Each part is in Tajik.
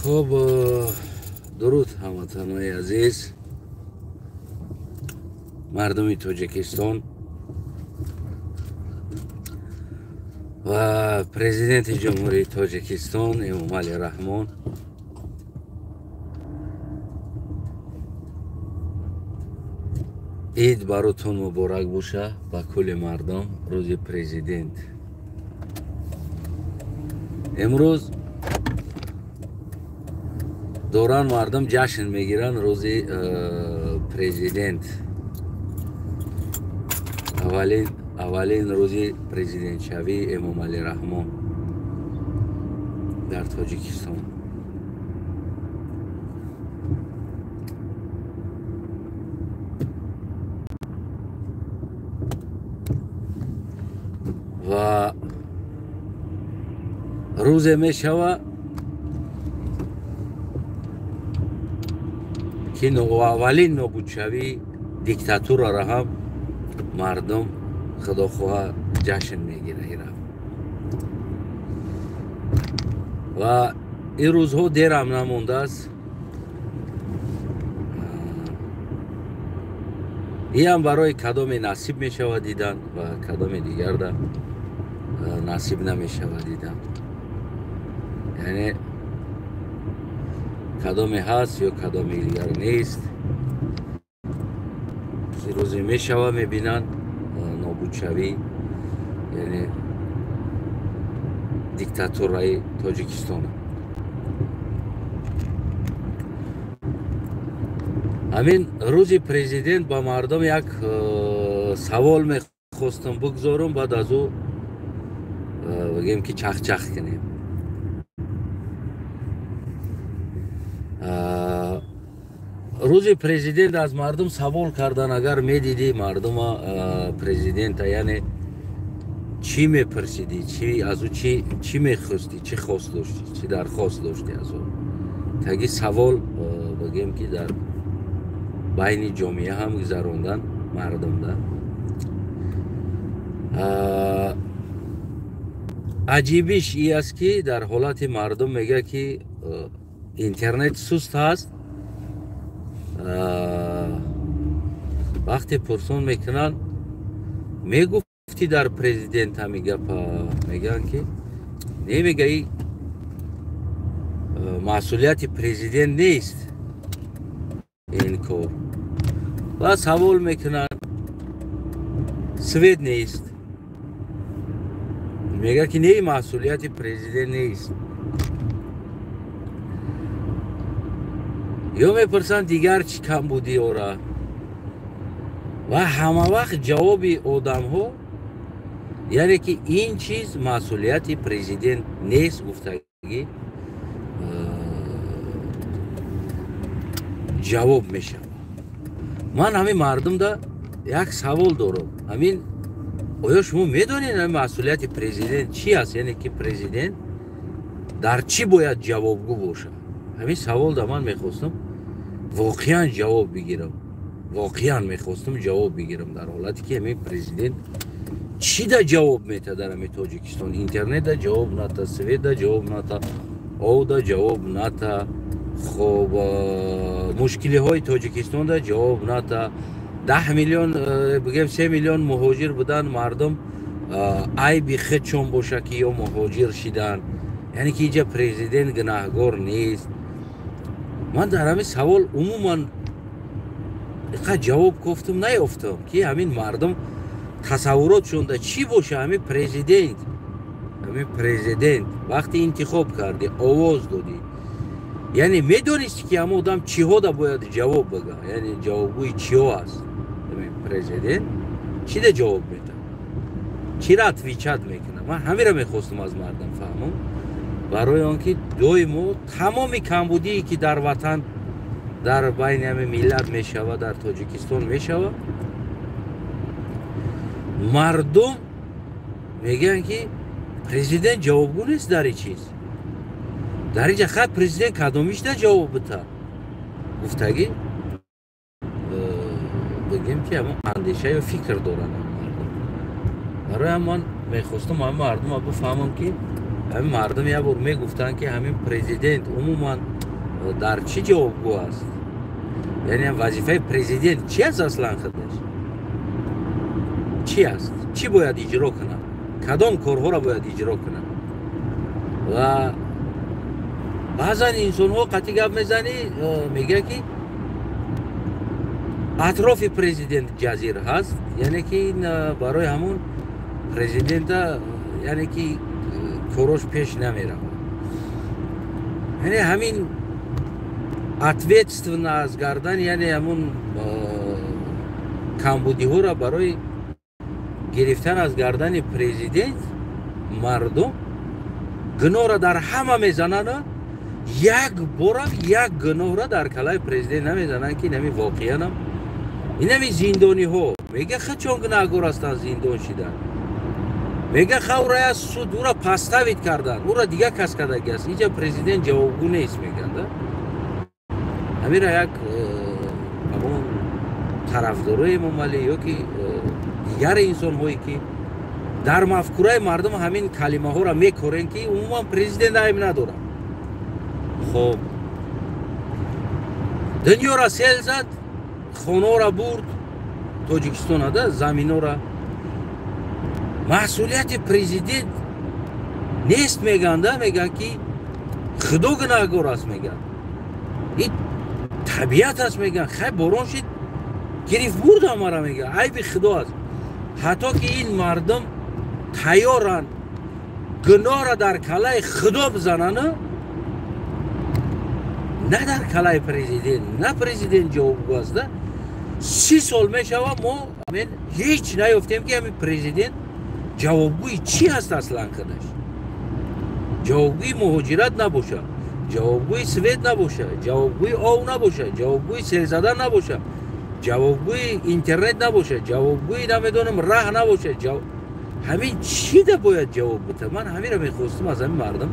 خب درود هموطنان عزیز، مردم تاجیکستان و پرزیدنت جمهوری تاجیکستان امامعلی رحمان. عید براتون مبارک باشه با کل مردم. روز پرزیدنت امروز دوران مردم جشن میگیرن روز پرزیدنت. اولین روز پرزیدنت شوی امامعلی رحمان در تاجیکستان. و روز میشوه که اولین نابود شوی دیکتاتور را هم مردم خداخواه جشن میگیره ایران. و این روزها دیر هم نمونده است. این هم برای کدام نصیب می شود دیدن و کدام دیگر ده نصیب نمی شود دیدن. یعنی کدام هست یا کدام دیگر نیست. روزی می شود می بینن نابود شوی یعنی دیکتاتورای تاجیکستان. همین روز پرزیدنت با مردم یک سوال میخواستم بگذارم، بعد از او بگیم که چخ کنیم. روز پرزیدنت از مردم سوال کردن، اگر میدیدی مردم پرزیدنت یعنی چی میپرسیدی، چی از او چی میخواستی، چی خواست داشتی، چی درخواست داشتی از او. تاگی سوال بگیم که در بین جامعه هم گذراندن مردم ده. عجیبیش ای است که در حالت مردم میگه که اینترنت سست هست. وقتی پرسون میکنن میگفتی در پرزیدنت هم میگن که نمیگه ای مسئولیت پرزیدنت نیست این کار. و سوال میکنن سوید نیست، میگه که نه مسئولیت پرزیدنت نیست. یا میپرسن دیگر چی کم بودی اورا. و همه وقت جواب آدم ها یعنی که این چیز مسئولیت پرزیدنت نیست گفتگی جواب میشه. من همین مردم دا یک سوال دارم. همین آیا شما میدونید مسئولیت پرزیدنت چی است؟ یعنی که پرزیدنت در چی باید جوابگو باشه؟ همین سوال دا من میخواستم واقعا جواب بگیرم. واقعا میخواستم جواب بگیرم در حالتی که همین پرزیدنت چی دا جواب میده در همین تاجیکستان. اینترنت دا جواب نده، سوید دا جواب نده، او دا جواب نده. خب مشکلی های تاجیکستان دا جواب نده. 10 میلیون بگیم 3 میلیون مهاجر بودن مردم ای بی خدشون باشه که یا مهاجر شدن. یعنی که اینجا پرزیدنت گناهگار نیست. من در همین سوال عموما جواب گفتم نیافتم که همین مردم تصورات شونده چی باشه. همین پرزیدنت وقتی انتخاب کردی آواز دادی یعنی میدونستی که همه آدم چی ها دا باید جواب بگه. یعنی جوابوی چی ها هست. همین پرزیدنت چی دا جواب میده، چی را تویچت میکنه. من همین را میخواستم از مردم فهمم، برای آنکه دویمو تمامی کمبودی که در وطن در بین همه ملت میشوه در تاجیکستان میشوه، مردم میگن که پرزیدنت جوابگو نیست در این چیز. در اینجا خط پرزیدنت کدامیش ده جواب بده گفتگی بگیم که همون اندیشه یا فکر دارن مردم. برای من میخواستم همه مردم بفهمم که همین مردم یه بار میگفتن که همین پرزیدنت عموما در چی جوابگو است؟ یعنی وظیفه پرزیدنت چی است اصلا خودش؟ چی است؟ چی باید اجرا کنه؟ کدام کارها را باید اجرا کنه؟ و بعضا انسان ها قطعی گپ میزنی میگه که اطراف پرزیدنت جزیر هست، یعنی که این برای همون پرزیدنت یعنی که کاروش پیش نمیره. یعنی همین ответственно از گردن یعنی همون کمبودی ها را برای گرفتن از گردن پرزیدنت مردم گناه را در همه میزنن، یک بار یک گناه را در کلای پرزیدنت نمیزنن که نمی واقعا هم این نمی زندانی ها میگه خود چون گناهگار هستن زندان شدن، میگه خود را از سود او را پستوید کردن، او را دیگه کس کردگی است، اینجا پرزیدنت جوابگو نیست میگن. همین را یک همون طرفدارای ممالی یا که دیگر انسان هایی که در مفکوره مردم همین کلمه ها را میکورن که عموما پرزیدنت هم ندارن. خب دنیا را سیل زد، خانه را برد، تاجیکستان ده زمین را مسئولیت پرزیدنت نیست میگن ده، میگن که خدا گناهگار است، میگن این طبیعت است، میگن خیلی باران شد گرفت برد همه را، میگن عیب خدا است. حتی که این مردم تیارن گناه را در کلای خدا بزنن، نه در کلای پرزیدنت. نه پرزیدنت جوابگو است. 30 سال میشود ما هیچ نیافتیم که همین پرزیدنت جوابگوی چی هست اصلا خودش. جوابگوی مهاجرت نباشه، جوابگوی سوید نباشه، جوابگوی آب نباشه، جوابگوی سیل زدن نباشه، جوابگوی اینترنت نباشه، جوابگوی نمیدونم راه نباشه، همین چی ده باید جواب بده؟ من همین را میخواستم از همین مردم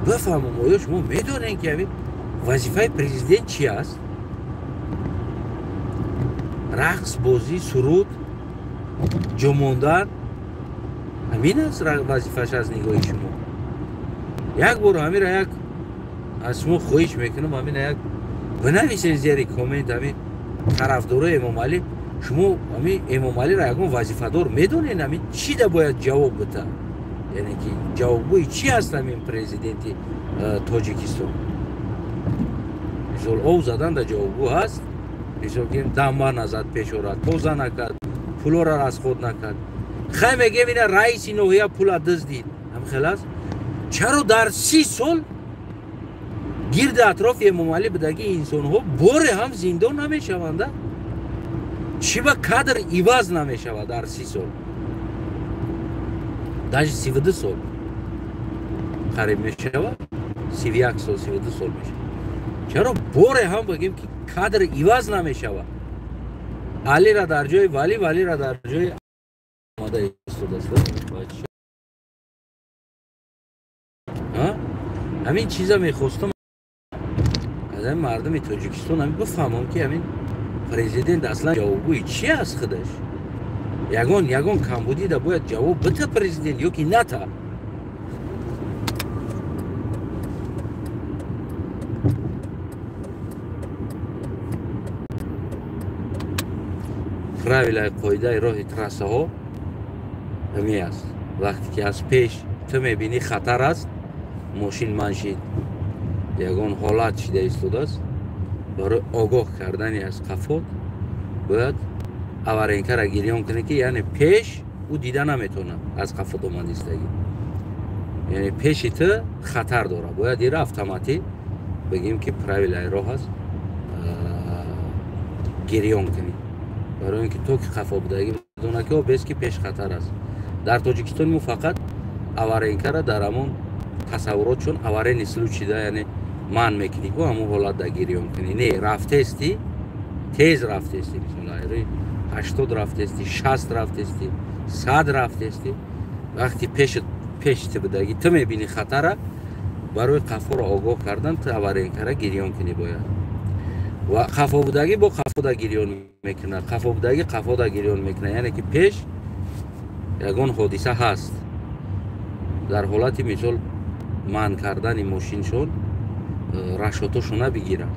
بفهمم آیا شما میدونین که همین وظیفه پرزیدنت چی است؟ رقص، بازی، سرود، جموندن، همین است وظیفه‌اش از نگاه شما. یک بار همین را یک از شما خواهش میکنم، همین یک بنویسین زیر کامنت همین طرفدارای امام علی، شما همین امام علی را یکون وظیفه دار میدونین همین چی ده باید جواب بده؟ یعنی که جوابگوی چی هست همین پرزیدنت تاجیکستان؟ مثال او زدن در جوابگو هست، مثال که دنبر نزد پیشورت، پوزه نکرد، پولا را از خود نکرد. خیلی میگه بینه رئیس نوحیه پولا دزدید، هم خلاص چرا در 30 سال گرد اطراف امام علی بدگی انسان ها باره هم زندان نمیشوند؟ چی با قدر عوض نمیشود در 30 سال؟ даже 32 سال قریب میشود، 31 سال 32 سال میشه. چرا باره هم بگیم که قدر عوض نمیشود؟ علی را در جای ولی، ولی را در جای آماده ایستاده است. همین چیزا میخواستم از این مردم تاجیکستان همین بفهمم که همین پرزیدنت اصلا جوابگوی چی است خودش. یگان کمبودی ده باید جواب بده پرزیدنت یا که نه تا. رویل قاعده راه ترسه ها همی است. وقتی که از پیش تو میبینی خطر است، ماشین منشید یگان حالت شده ایستاده است، برای آگاه کردن از قفات باید اورینکه را گریان کنه که یعنی پیش او دیده نمیتونه از قفات اومد ایستگی، یعنی پیش تو خطر داره، باید این را اتوماتیک بگیم که پرویل راه هست گریان کنی، برای اینکه تو که قفا بودگی بدونه که بس که پیش خطر است. در تاجیکستان ما فقط اورینکه را در همون تصورات چون اوارین اسلو چیده یعنی من میکنی که همون حالت در گریان کنی، نه رفته استی تیز رفته استی، بسم الله 80 رفته استی، 60 رفته استی، 100 رفته استی. وقتی پیش تو بدگی تو میبینی خطره، برای قفا را آگاه کردن تو اورینکه را گریان کنی باید. و قفا بودگی با قفا دا گریان میکنه، قفا بودگی قفا دا گریان میکنه، یعنی که پیش یگان حادثه هست. در حالت مثال منع کردن ماشینشون رشاتشون بگیره،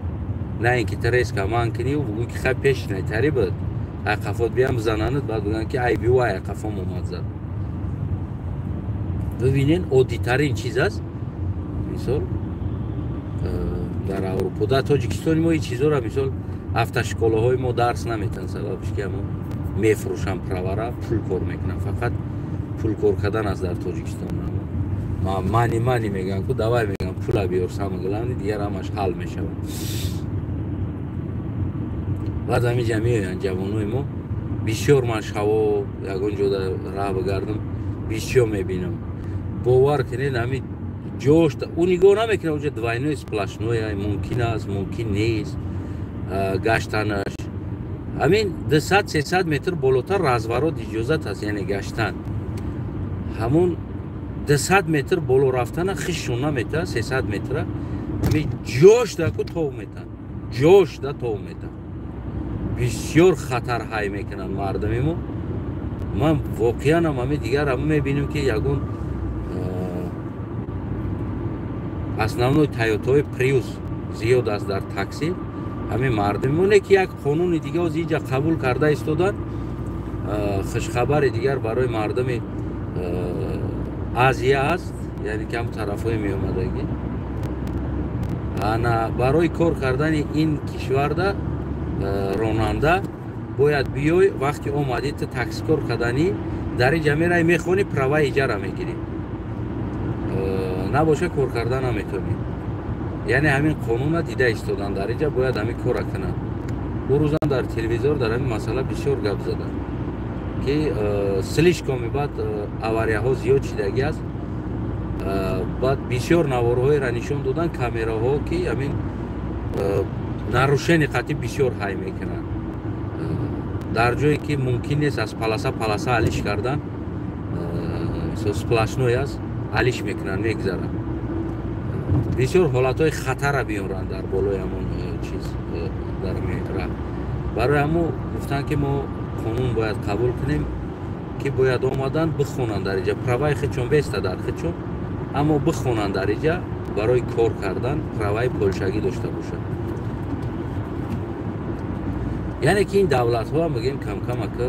نه اینکه ترس که من کنی و بگوی که خب پیش نیتری بود اقفات بیام بزنند بعد بگن که ای بیو ای اقفام اومد زد. ببینین عادی ترین چیز است. مثال در اروپا در تاجیکستان ما این چیزا را مثال автошколаҳои мо дарс наметан, сабабиш ки ҳамон мефурӯшам правара, пул кор мекунам, фақат пул кор кардан аст дар Тоҷикистон. мани мегӯям ку давай мегӯям пула биёр самоглавни дигар ҳамаш ҳал мешавад. баъд ҳаминҷа меоянд ҷавонои мо бисёр, ман шаво ягон ҷо раҳ бигардам бисёр мебинам, бовар кунед ҳамин ҷош ӯ нигоҳ намекунад уҷа двойное сплошное мумкин аст, мумкин нест гаштанаш. ҳамин 200-300 метр болотар разворот иҷозат аст, яъне гаштан. ҳамон 200 метр боло рафтана хишшон наметавад, 300 метра ҳамин ҷошдаку тов метавад, ҷошда тов метавад. бисёр хатар ҳай мекунанд мардами мо. ман воқеан ҳамин дигар ҳама мебинем ки ягон основной Toyota Prius зиёд аст дар такси. ҳамин мардимоне ки як қонуни дигар аз инҷа қабул карда истодан, хушхабари дигар барои мардами Азия аст, яъне ки ҳамон тарафҳои меомадагӣ. ана барои кор кардани ин кишварда ронанда бояд биёй, вақти омадӣ ту таксикор карданӣ дар инҷа мераи мехони праваи иҷара мегирӣ, набоша кор кардан наметавонӣ. яъне ҳамин қонуна дида истодан дар инҷа бояд ҳамин кора кунанд. ӯ рӯзан дар телевизор дар ҳамин масъала бисёр гап заданд ки слишком бад аварияҳо зиёд шидагӣ аст. баъд бисёр наворҳоеро нишон доданд, камераҳо ки ҳамин нарушени қатъӣ бисёр ҳай мекунанд. дар ҷое ки мумкин нест аз паласа алиш кардан, сплошной аст, алиш мекунанд, мегзаранд. бисёр ҳолатҳои хатара биёранд дар болои ҳамон чиз дар мера. барои ҳамо гуфтанд ки мо қонун бояд қабул кунем ки бояд омадан бихонанд дар инҷа, праваи худшон беста дар худшон, аммо бихонанд дар инҷа барои кор кардан праваи полшагӣ дошта бошанд. яъне ки ин давлатҳо ҳам бигем камака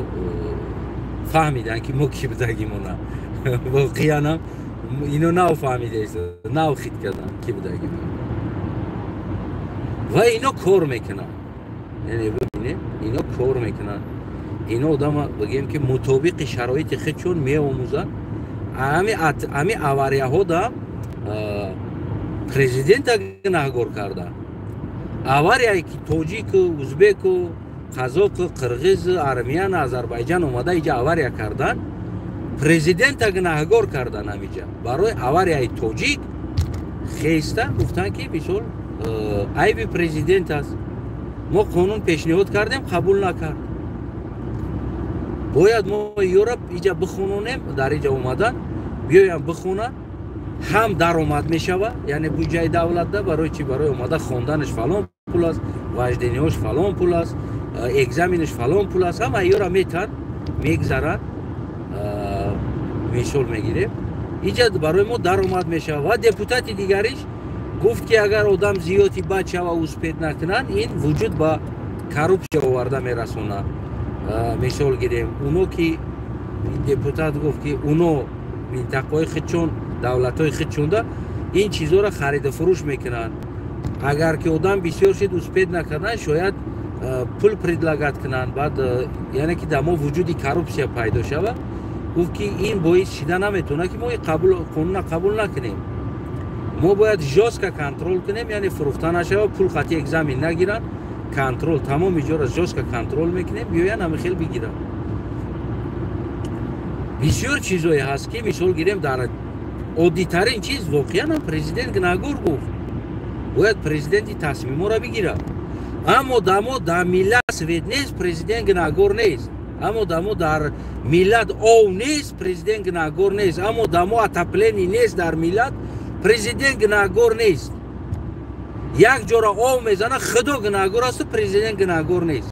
фаҳмиданд ки мо ки будагимона. воқеан ҳам ино нав фаҳмидаист, нав хит карданд ки будагимона ва ино кор мекунанд. яъне бибинед ино кор мекунанд. ино одама бигем ки мутобиқи шароити худшон меомӯзанд. ҳамин аварияҳо дам президента гунаҳгор карданд. аварияе ки тоҷику, узбеку, қазоку, қирғизу, армяну, азарбайҷан омада инҷа авария кардан, президента гунаҳгор кардан. ҳаминҷа барои аварияи тоҷик хеста гуфтанд ки мисол айби президент аст, мо қонун пешниҳод кардем, қабул накард, бояд мо ёра инҷа бихононем. дар инҷа омадан биёям бихонанд, ҳам даромад мешавад, яъне буҷаи давлатда барои чӣ, барои омада хонданаш фалон пул аст, важдениҳош фалон пул аст, экзаменаш фалон пул аст, ҳама ёра метан мегзаранд. мисол мегирем инҷа барои мо даромад мешавад. ва депутати дигариш гуфт ки агар одам зиёди бад шава успед накунанд, ин вуҷуд ба коррупсия оварда мерасонад. мисол гирем уно ки депутат гуфт ки уно минтақаҳои худшон, давлатҳои худшонда ин чизҳоро хариду фурӯш мекунанд. агар ки одам бисёр шид успед накардан, шояд пул предлагат кунанд, баъд яъне ки дар мо вуҷуди коррупсия пайдо шавад. гуфт ки ин боис шида наметавонад ки мо қонуна қабул накунем. мо бояд жёстка контрол кунем, яъне фурӯхта нашава, пул қатъи экзамен нагиранд, контрол тамоми ҷоро жёстка контрол мекунем, биёян ҳамихел бигиранд. бисёр чизое ҳаст ки мисол гирем дар оддитарин чиз воқеан ҳам президент гунаҳгор гуфт, бояд президенти тасмиморо бигирад. аммо дамо дар миллат свет нест, президент гунаҳгор нест. аммо дамо дар миллат ов нест, президент гунаҳгор нест. аммо дамо отопление нест дар миллат, президент гунаҳгор нест. як ҷора ов мезана, худо гунаҳгор асту президент гунаҳгор нест.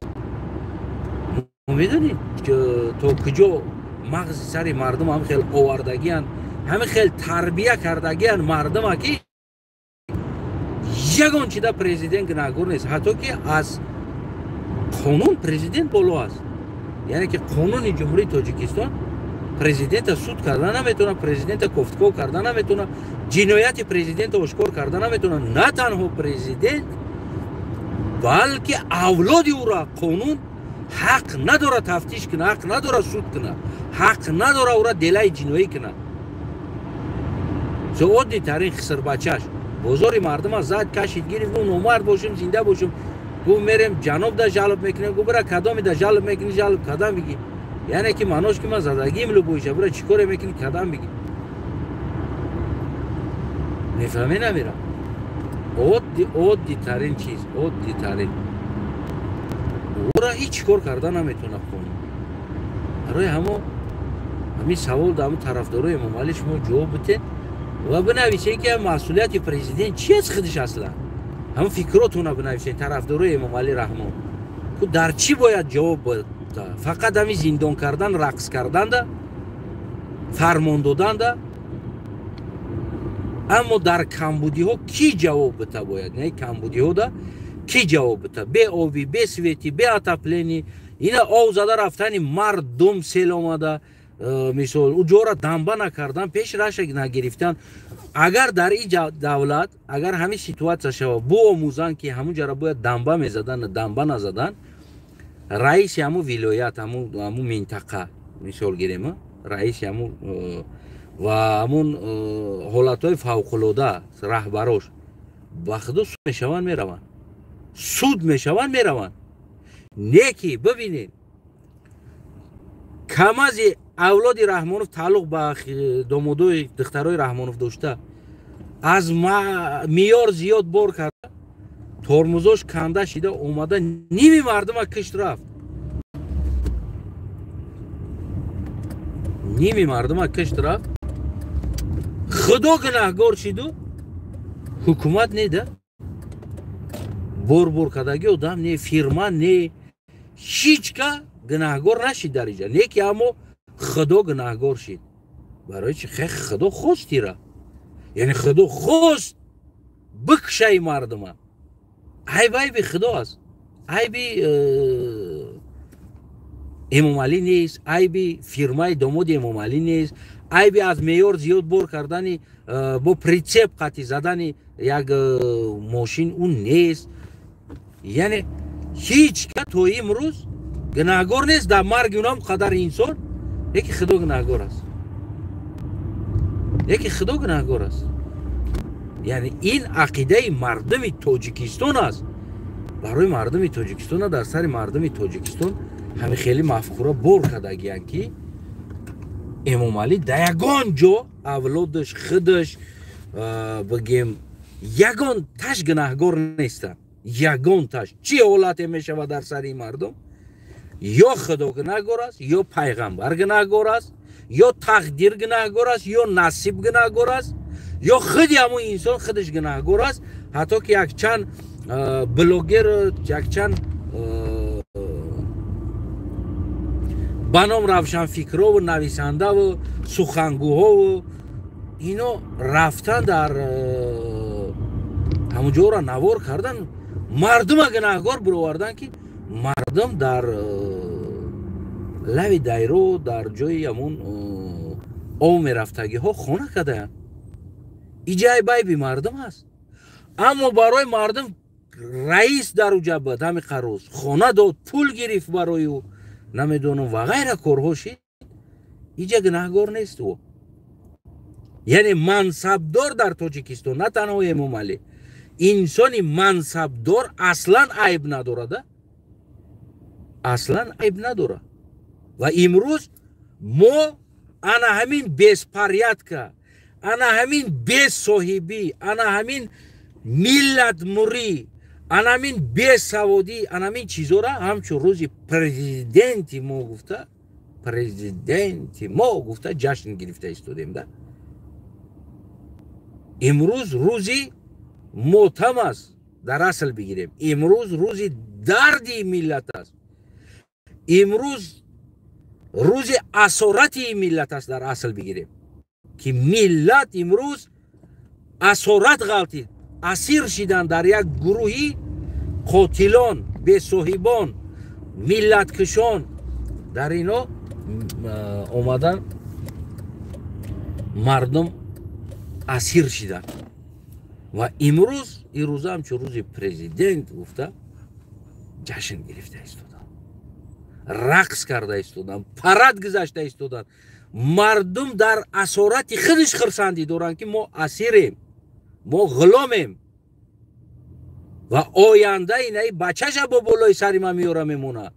медонед то куҷо мағзи сари мардум ҳам хел овардагиянд همه خیلی تربیه کردگی مردم که یگان چیده پرزیدنت گناهگار نیست، حتی که از قانون پرزیدنت بالا است. یعنی که قانون جمهوری تاجیکستان پرزیدنت سود کردن نمیتونه، پرزیدنت گفتگو کردن نمیتونه، جنایت پرزیدنت آشکار کردن نمیتونه. نه تنها پرزیدنت بلکه اولاد او را قانون حق نداره تفتیش کنه، حق نداره سود کنه، حق نداره او را دلای جنایی کنه. عادی ترین خسر بچهش بازار مردم از زد کشید گیریم، گو نومرد باشیم زنده باشیم، گو میریم جنوب دا جلب میکنیم، گو برای کدامی دا جلب میکنی، جلب کدام بگی. یعنی که منوش که من زدگیم لو بویشه برای چیکار میکنی کدام بگی. نفهمی نمیرم. عادی ترین چیز، عادی ترین او را هیچ کار کردن نمیتونه کنه. برای همین سوال در همون طرفدارای امام علی شما جواب بده و بنویسین که مسئولیت پرزیدنت چی از خودش اصلا. همون فکراتون رو بنویسین طرفدارای امام علی رحمان که در چی باید جواب بده. فقط همین زندان کردن، رقص کردن ده، فرمان دادن ده. اما در کمبودی ها کی جواب بده باید؟ نه کمبودی ها ده کی جواب بده؟ به آبی، به سویتی، به اتپلینی، اینا آو زده رفتنی مردم سیل آمده مثال او جورا دنبه نکردن، پیش رش نگرفتن. اگر در این دولت اگر همین سیتواسیا شود بو آموزان که همون جرا باید دنبه میزدن، دنبه نزدن، رئیس همون ولایت همون منطقه مثال گیریم، رئیس همون و همون حالتهای فوق العاده رهبراش بخدا سود میشون میرون، سود میشون میرون. نیکی ببینید کم از اولاد رحمانوف تعلق به دامادای دخترای رحمانوف داشته، از میار زیاد بار کرده، ترمزاش کنده شده، اومده نیمی مردم ها کشت رفت، نیمی مردم ها کشت رفت. خدا گناهگار شد و حکومت نیده بور کدگی آدم نه، فیرما نه، هیچ که گناهگار نشید در اینجا. نه که اما خدا گناهگار شد. برای چی؟ خدا خواستی را، یعنی خدا خواست بکشه مردم ها. عیب خدا است، عیب امام علی نیست، عیب فیرمای داماد امام علی نیست، عیب از میار زیاد بار کردن با پریچپ قطی زدن یک ماشین اون نیست. یعنی هیچ که تو امروز گناهگار نیست در مرگ اونم قدر انسان. یکی خدا گناهگار است، یکی خدا گناهگار است. یعنی این عقیده مردم تاجیکستان است. برای مردم تاجیکستان، در سر مردم تاجیکستان همه خیلی مفکوره بر کردگیان که امام علی در یگان جا اولادش خودش بگیم یگان تش گناهگار نیستن. یگان تش چی حالت میشه و در سر این مردم؟ یا خدا گناهگار است، یا پیغمبر گناهگار است، یا تقدیر گناهگار است، یا نصیب گناهگار است، یا خودی همون انسان خودش گناهگار است. حتی که یک چند بلوگر، یک چند بنام روشن فکرها و نویسنده و سخنگوها و اینا رفتن در همونجا را نوار کردن، مردم گناهگار برآوردن که مردم در لوی دایره در جای همون آو میرفتگی ها خانه کردن. ایجای بای مردم است. اما برای مردم رئیس در او جبهه همی قروز خانه داد، پول گرفت برای او، نمیدونم و غیره کارها شد. اینجا گناهگار نیست او. یعنی منصبدار در تاجیکستان، نه تنها امام علی، انسانی منصبدار اصلا عیب نداره، اصلا عیب نداره. و امروز ما انا همین بیسپاریت که، انا همین بیس صاحبی، انا همین ملت موری، انا همین بیسوادی، انا همین چیزا را همچون روزی پرزیدنتی ما گفته جشن گرفته استودیم ده. امروز روزی ماتم است در اصل بگیریم، امروز روزی دردی ملت است، امروز روزی اسارتی ملت است در اصل بگیریم که ملت امروز اسارت غلطید، اسیر شدن در یک گروهی قاتلان، بی‌صاحبان، ملت کشان در اینا اومدن مردم اسیر شدن و امروز این روز هم چه روز پرزیدنت گفته جشن گرفته ایستادن، رقص کرده ایستادن، پرد گذاشته ایستادن، مردم در اسارت خودش خرسندی دارن که ما اسیریم، ما غلامیم و آینده اینه بچه‌ش با بالای سری ما میاره میمونه،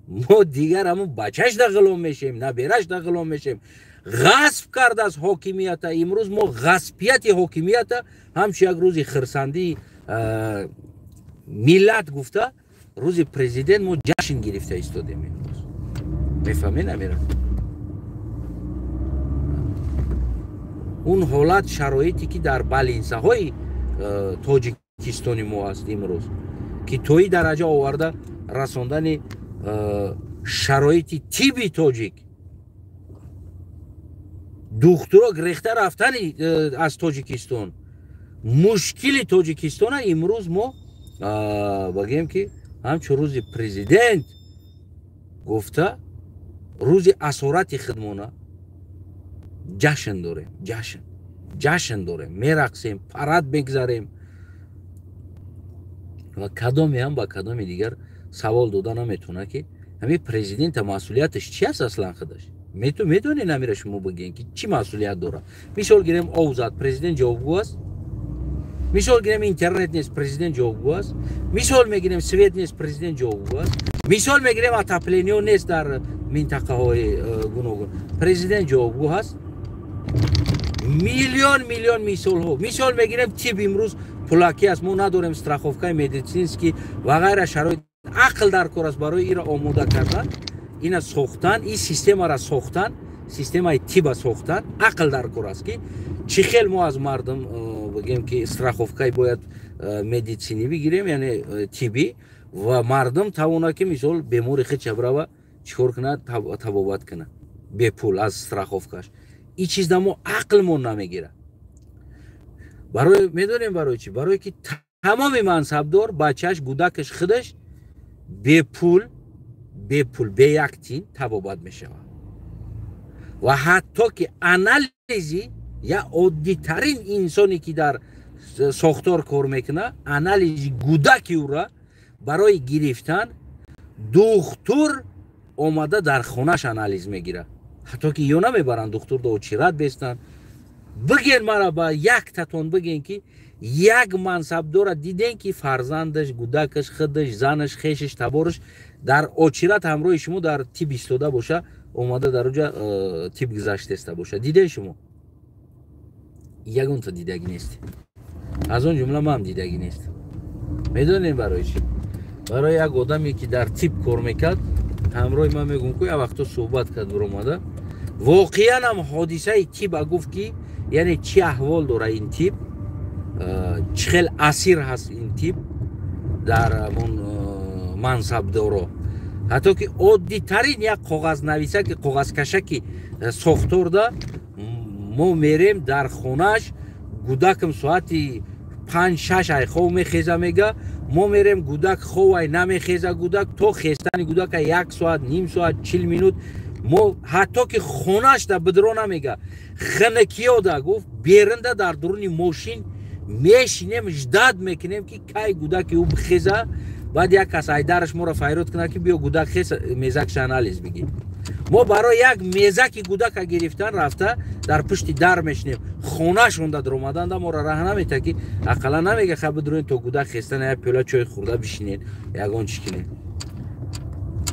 ما دیگر همون بچه‌ش در غلام میشیم، نه بیرش در غلام میشیم. غصب کرده از حاکمیت. امروز ما غصبیت حاکمیت همچه یک روز خرسندی ملت گفته روز پرزیدنت ما جشن گرفته ایستادیم امروز. میفهمین امیرم؟ اون حالت شرایطی که در بالینسه های تاجیکستانی ما هست امروز که توی درجه آورده رساندن شرایط تیبی تاجیک، دخترها گرفته رفتن از تاجیکستان، مشکل تاجیکستان امروز ما بگیم که همچون روز پرزیدنت گفته روز اسارت خودمونه جشن داریم، جشن داریم، میرقصیم، پرد بگذاریم و کدامی هم با کدامی دیگر سوال دادن نمیتونه که همین پرزیدنت مسئولیتش چی است اصلا خودش؟ میدونین نمیره شما بگین که چی مسئولیت داره؟ مثال گیریم اوزاد پرزیدنت جوابگو است، مثال گیریم اینترنت نیست پرزیدنت جوابگو است، مثال میگیریم سویت نیست پرزیدنت جوابگو است، مثال میگیریم اتاپلینیو نیست در منطقه های گوناگون پرزیدنت جوابگو هست. میلیون مثال ها. مثال میگیریم تیب امروز پولاکی است، ما نداریم استراخوفکای مدیسینسکی و غیره شرایط عقل در کار است برای این را آماده کردن، اینا ساختن، این سیستم را ساختن، سیستم های تیب ساختن، عقل در کار است که چی خیلی ما از مردم بگیم که استراخوفکای باید مدیسینی بگیریم یعنی تیبی و مردم توانه که مثال بیمار خود چبره و چیکار کنه تبابت کنه به پول از استراخوفکاش. این چیز ما عقلمون نمیگیره. برای میدونیم برای چی؟ برای که تمام منصبدار بچهش گودکش خودش به پول به یک تین تبابت میشه و حتی که انالیزی یا عادی ترین انسانی که در ساختار کار میکنه انالیزی گودکی او را برای گرفتن دکتر آمده در خونش انالیز میگیره، حتی که یا نمیبرن دکتر دو چیرت بیستن. بگین مرا با یک تتون بگین که یک منصبدار دیدین که فرزندش گودکش خودش زنش خیشش تبارش در اوچیرت همراه شما در تیب ایستاده باشه اومده در اونجا تیب گذشته است باشه دیدین شما؟ یگون تا دیدگی نیست. از اون جمله ما هم دیدگی نیست. میدونین برای چی؟ برای یک آدمی که در تیب کار میکرد همراه ما میگم که یک وقتا صحبت کرد بر اومده واقعا هم حادثه تیب گفت که یعنی چی احوال داره این تیب، چه خیلی اسیر هست این تیب در اون منصب داره. حتی که عادی ترین یک کاغذ نویسه که کاغذ کشه که ساختار ده ما میریم در خونش گودکم ساعتی 5-6 ای خواه میخیزه میگه ما میریم گودک خواه ای نمیخیزه گودک تو خیستن گودک 1 ساعت نیم ساعت 40 minút ما حتی که خونش در بدرو نمیگه خنکیو ده گفت بیرنده در درون ماشین میشینیم جداد میکنیم که کی گودک او بخیزه بعد یک کس ایدرش ما را فیروت کنه که بیا گودک خیز میزکش انالیز بگی. ما برای یک میزک گودک گرفتن رفته در پشت در میشنیم خونه شونده در اومدن ما را راه نمیته که اقلا نمیگه خب بدرون تو گودک خیستن یک پیاله چای خورده بشینین یگان چی کنین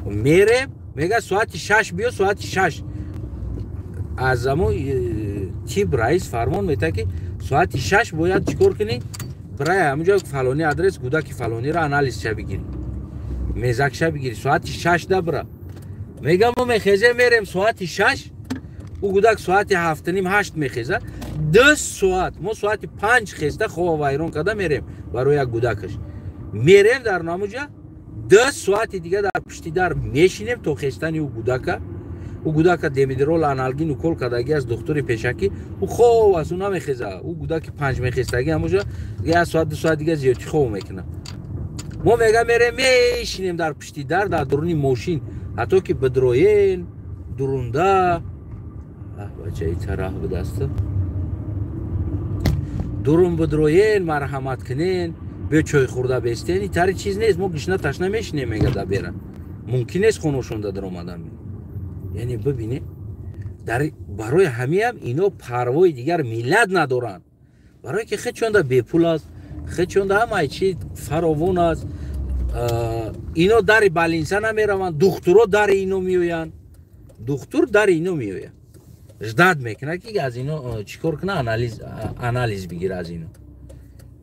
میره میگه ساعت 6 بیا ساعت 6 از همون تیب رئیس فرمان میده که ساعت 6 باید چیکار کنی برای همونجا فلانی آدرس گودک فلانی را انالیز شه بگیری میزک شه بگیری ساعت 6 ده برا میگم ما میخیزه میریم ساعت 6 او گودک ساعت 7 نیم 8 میخیزه 10 ساعت ما ساعت 5 خیسته خواه ویرون کده میریم برای یک گودکش میریم در ناموجا 10 ساعت دیگه در پشتی در میشینیم تو خیستن او گودکه او گودک دمیدرول آنالگین و کل کداگی از دکتر پیشکی او خوب از اونا میخیزه او گودک 5 میخیستگی همونجا یه ساعت 2 ساعت دیگه زیادی خوب میکنه ما میگم میره میشینیم در پشتی در درونی ماشین حتی که بدروین درونده بچه ای طرح به دسته درون بدروین مرحمت کنین به چای خورده بیستین این تری چیز نیست ما گشنه تشنه میشینیم میگه دا بیرن ممکن نیست خونوشون در اومدن یعنی ببینه برای همه هم اینا پروای دیگر میلاد ندارن برای که خیلی چونده بیپول است خیلی چونده همه چی فراوان است اینا در بالینسا نمیروند دکترها در اینو میوین دکتر در اینو میوین اجداد میکنه که از اینو چیکار کنه انالیز بگیره از اینو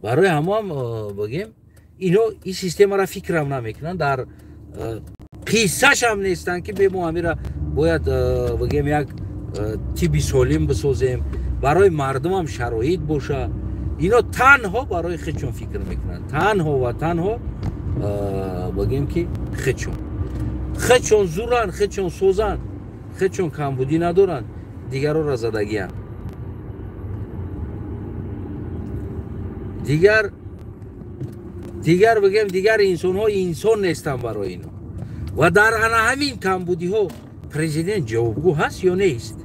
برای همه هم بگیم اینو این سیستم را فکرم نمیکنن در قیسش هم نیستن که به ما را باید بگیم یک تیبی سالم بسازیم برای مردم هم شرایط باشه اینا تنها برای خودشون فکر میکنن تنها و تنها بگیم که خودشون زورن خودشون سوزن خودشون کمبودی ندارن دیگران را زدگی هم دیگر بگیم دیگر انسان ها انسان نیستن برای اینا و در همین کمبودی ها پرزیدنت جوابگو هست یا نیست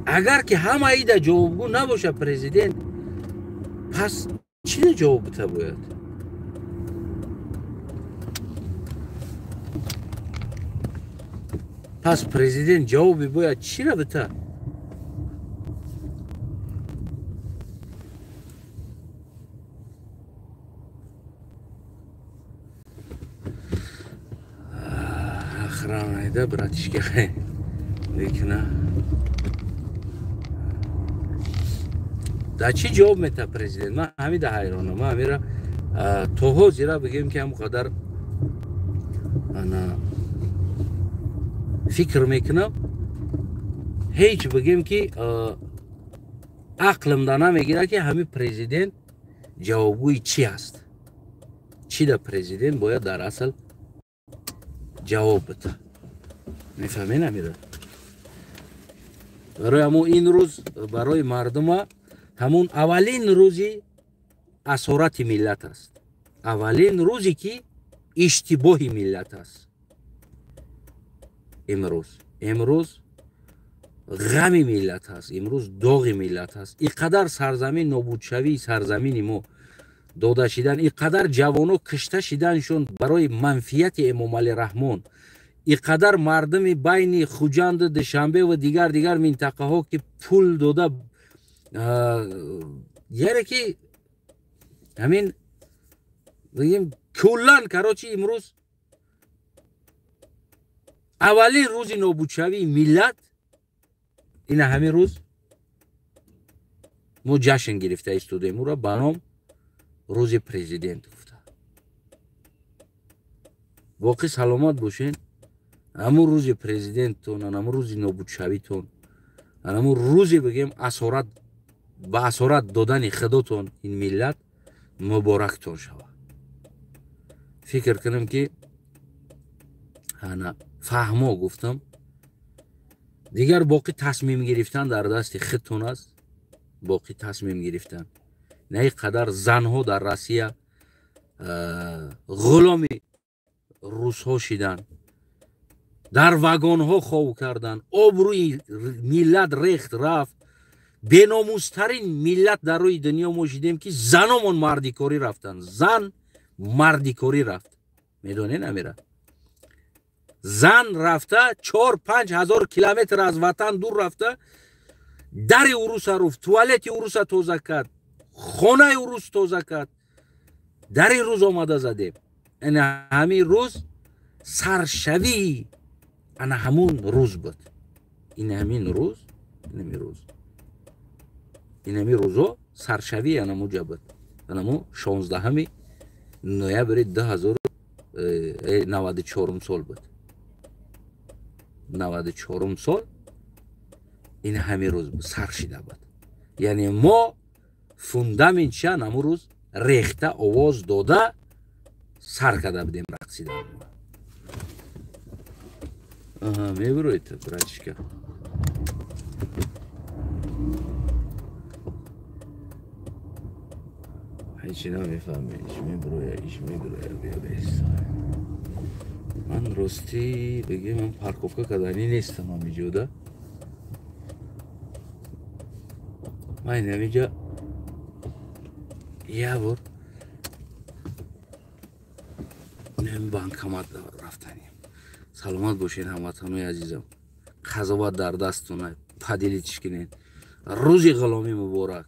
اگر که همه ایده جوابگو نباشه پرزیدنت پس چی جواب بده باید پس پرزیدنت جوابی باید چی را بده خرانایده براتش که خیلی دیکنه در چی جواب میده پرزیدنت من همین ده حیرانم من همین را توها زیرا بگیم که هم قدر انا فکر میکنم هیچ بگیم که عقلم دا نمیگیره که همین پرزیدنت جوابگوی چی هست چی در پرزیدنت باید در اصل جواب بده میفهمین امیره برای همون این روز برای مردم همون اولین روزی اسارت ملت است اولین روزی که اشتباه ملت است امروز غم ملت است امروز داغ ملت است اینقدر سرزمین نابود شوی سرزمین ما داده شدن اینقدر جوانو کشته شدنشون برای منفیت امام علی رحمان اینقدر مردم بین خوجند دوشنبه و دیگر منطقه ها که پول داده یعنی که همین بگیم کلان کراچی امروز اولین روز نابود شوی ملت این همین روز ما جشن گرفته ایستادیم را به نام روز پرزیدنت گفته باقی سلامت باشین همون روز پرزیدنتتون همون روز نابود شویتون همون روزی بگیم با اسارت دادن خداتون این ملت مبارکتون شود فکر کنم که فهمو گفتم دیگر باقی تصمیم گرفتن در دست خودتون است باقی تصمیم گرفتن نه اینقدر زنها در روسیه غلام روس‌ها شدن در واگن ها خواب کردن آبروی ملت ریخت رفت بیناموزترین ملت در روی دنیا ما شدیم که زنمون مردیکاری رفتن زن مردیکاری رفت میدونین امیره زن رفته 4-5 هزار کیلومتر از وطن دور رفته در عروس رفت توالت عروس توزه کرد خانه عروس توزه کرد در این روز آمده زدیم این همین روز سرشوی این همون روز بود این همین روز این همین روزا سرشوی این همون جا بود این همون 16 نویبر 2094 سال بود 94 سال این همین روز سر شده بود یعنی ما فوندامنت چند همون روز ریخته آواز داده سر کرده بودیم رقصیده Ага, меброите, братишка. هیچی نمیفهمه، ایش میبروه بیا بیستای. من راستی بگه من پارکوفکا کدانی نیستم همینجا ده. من همینجا یه بار نیم بانکامات رفتنیم. سلامت باشین هموطنوی عزیزم. قضاوت در دستونه پدیلی چشکنین. روزی غلامی مبارک.